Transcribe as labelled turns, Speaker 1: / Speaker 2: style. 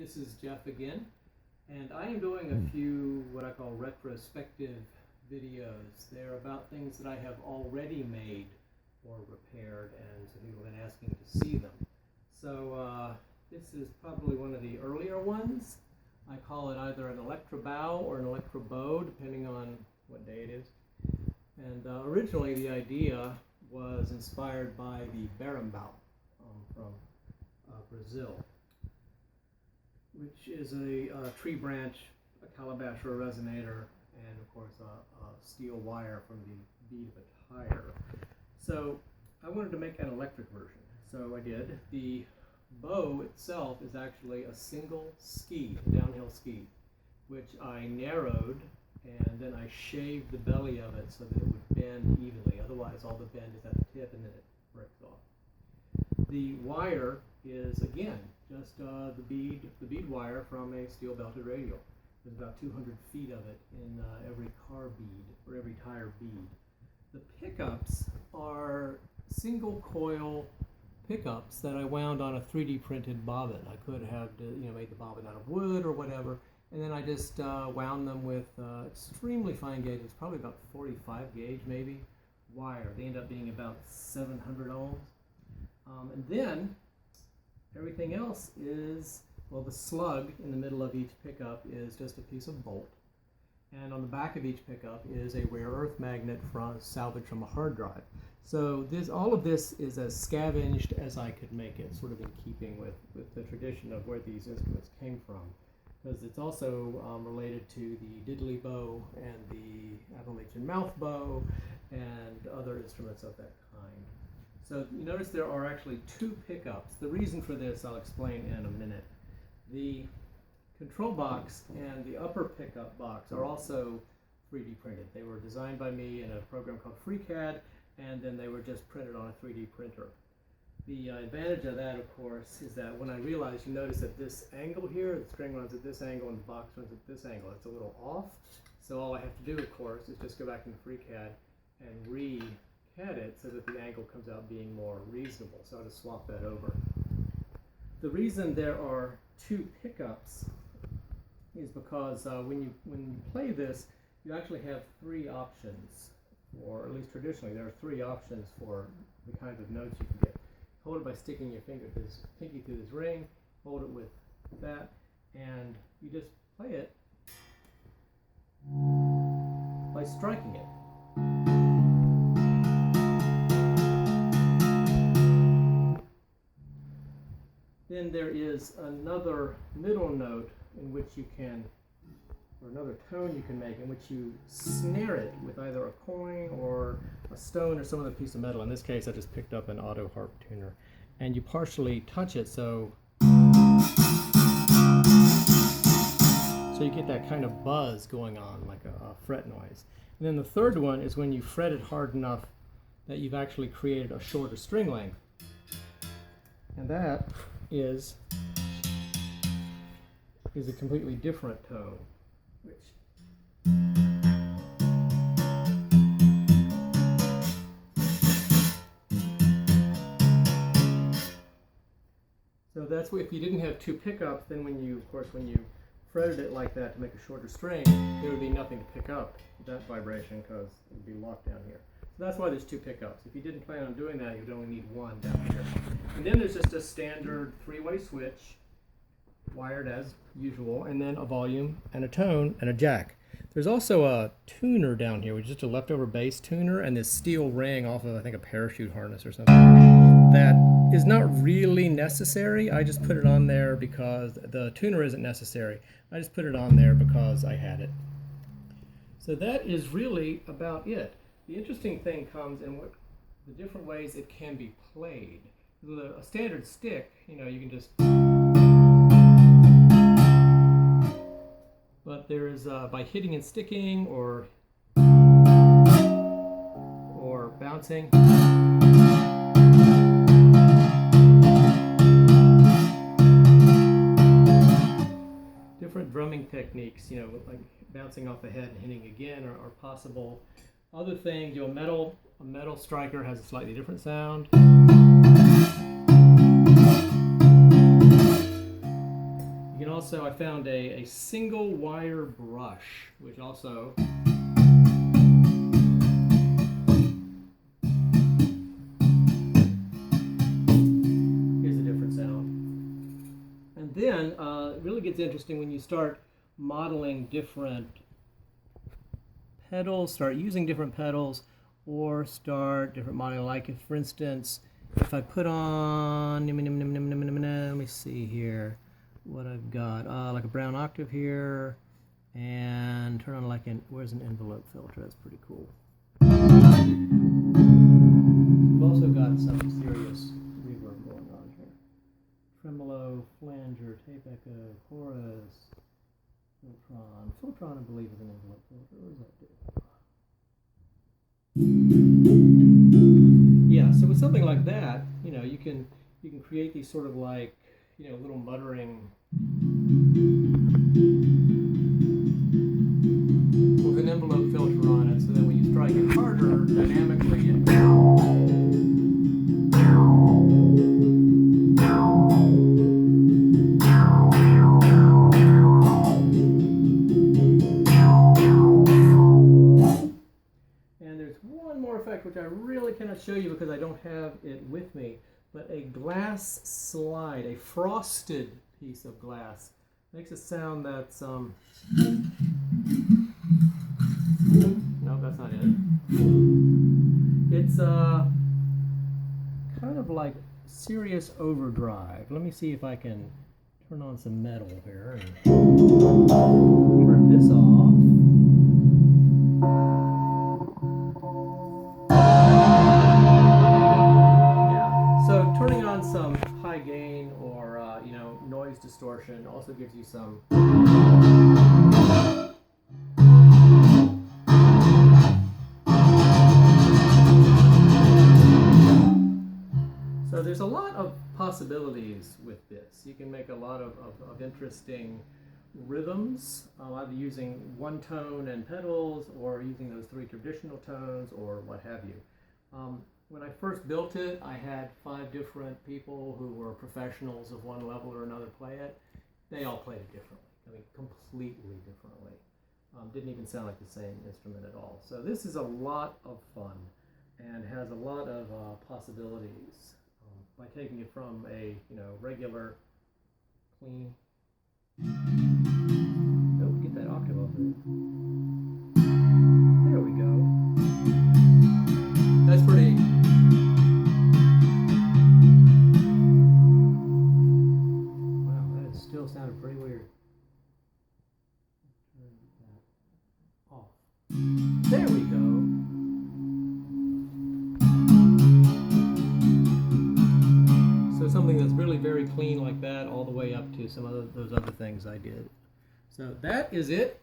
Speaker 1: This is Jeff again, and I am doing a few what I call retrospective videos. They're about things that I have already made or repaired, and so people have been asking to see them. So this is probably one of the earlier ones. I call it either an Electrobau or an Electrobau, depending on what day it is. And originally the idea was inspired by the berimbau from Brazil, which is a tree branch, a calabash or a resonator, and of course a steel wire from the bead of a tire. So I wanted to make an electric version, so I did. The bow itself is actually a single ski, a downhill ski, which I narrowed, and then I shaved the belly of it so that it would bend evenly. Otherwise all the bend is at the tip and then it breaks off. The wire is, again, just the bead wire from a steel belted radial. There's about 200 feet of it in every car bead, or every tire bead. The pickups are single coil pickups that I wound on a 3D printed bobbin. I could have made the bobbin out of wood or whatever, and then I just wound them with extremely fine gauge. It's probably about 45 gauge maybe wire. They end up being about 700 ohms. And then everything else is, well, the slug in the middle of each pickup is just a piece of bolt. And on the back of each pickup is a rare earth magnet salvaged from a hard drive. So all of this is as scavenged as I could make it, sort of in keeping with the tradition of where these instruments came from. Because it's also related to the diddle bow and the Appalachian mouth bow and other instruments of that kind. So you notice there are actually two pickups. The reason for this I'll explain in a minute. The control box and the upper pickup box are also 3D printed. They were designed by me in a program called FreeCAD, and then they were just printed on a 3D printer. The advantage of that, of course, is that when I realized, you notice that this angle here, the string runs at this angle and the box runs at this angle. It's a little off. So all I have to do, of course, is just go back into FreeCAD and re-CAD it so that the angle comes out being more reasonable. So I'll just swap that over. The reason there are two pickups is because when you play this, you actually have three options, or at least traditionally there are three options for the kinds of notes you can get. Hold it by sticking your pinky through this ring, hold it with that, and you just play it by striking it. Then there is another middle note in which you can, or another tone you can make, in which you snare it with either a coin or a stone or some other piece of metal. In this case, I just picked up an auto harp tuner, and you partially touch it so you get that kind of buzz going on, like a fret noise. And then the third one is when you fret it hard enough that you've actually created a shorter string length, and that is a completely different tone. So that's what, if you didn't have two pickups, then when you fretted it like that to make a shorter string, there would be nothing to pick up that vibration because it would be locked down here. So that's why there's two pickups. If you didn't plan on doing that, you'd only need one down here. And then there's just a standard three-way switch, wired as usual, and then a volume and a tone and a jack. There's also a tuner down here, which is just a leftover bass tuner, and this steel ring off of, I think, a parachute harness or something. That is not really necessary. I just put it on there because the tuner isn't necessary. I just put it on there because I had it. So that is really about it. The interesting thing comes in what the different ways it can be played. A standard stick, you can just... But there is, by hitting and sticking or bouncing. Different drumming techniques, like bouncing off the head and hitting again are possible. Other things, a metal striker has a slightly different sound. also I found a single wire brush, which also is a different sound. And then it really gets interesting when you start modeling different pedals, start using different pedals, or start different modeling. Like if, for instance, if I put on, let me see here what I've got, like a brown octave here, and turn on like where's an envelope filter? That's pretty cool. We've also got some serious reverb going on here. Tremolo, flanger, tape echo, chorus, filtron. Filtron, I believe, is an envelope filter. What does that do? Yeah, so with something like that, you know, you can create these sort of like, you know, little muttering with an envelope filter on it, so that when you strike it harder, dynamically it which I really cannot show you because I don't have it with me, but a glass slide, a frosted piece of glass, makes a sound that's, no, that's not it. It's kind of like serious overdrive. Let me see if I can turn on some metal here and turn this off. Turning on some high gain or you know, noise distortion also gives you some. So there's a lot of possibilities with this. You can make a lot of interesting rhythms, either using one tone and pedals or using those three traditional tones or what have you. When I first built it, I had 5 different people who were professionals of one level or another play it. They all played it differently. I mean, completely differently. Didn't even sound like the same instrument at all. So this is a lot of fun and has a lot of possibilities by taking it from a, you know, regular, clean. Oh, get that octave off there. There we go. That's pretty. Still sounded pretty weird. Turn that off. There we go. So something that's really very clean like that, all the way up to some of those other things I did. So that is it.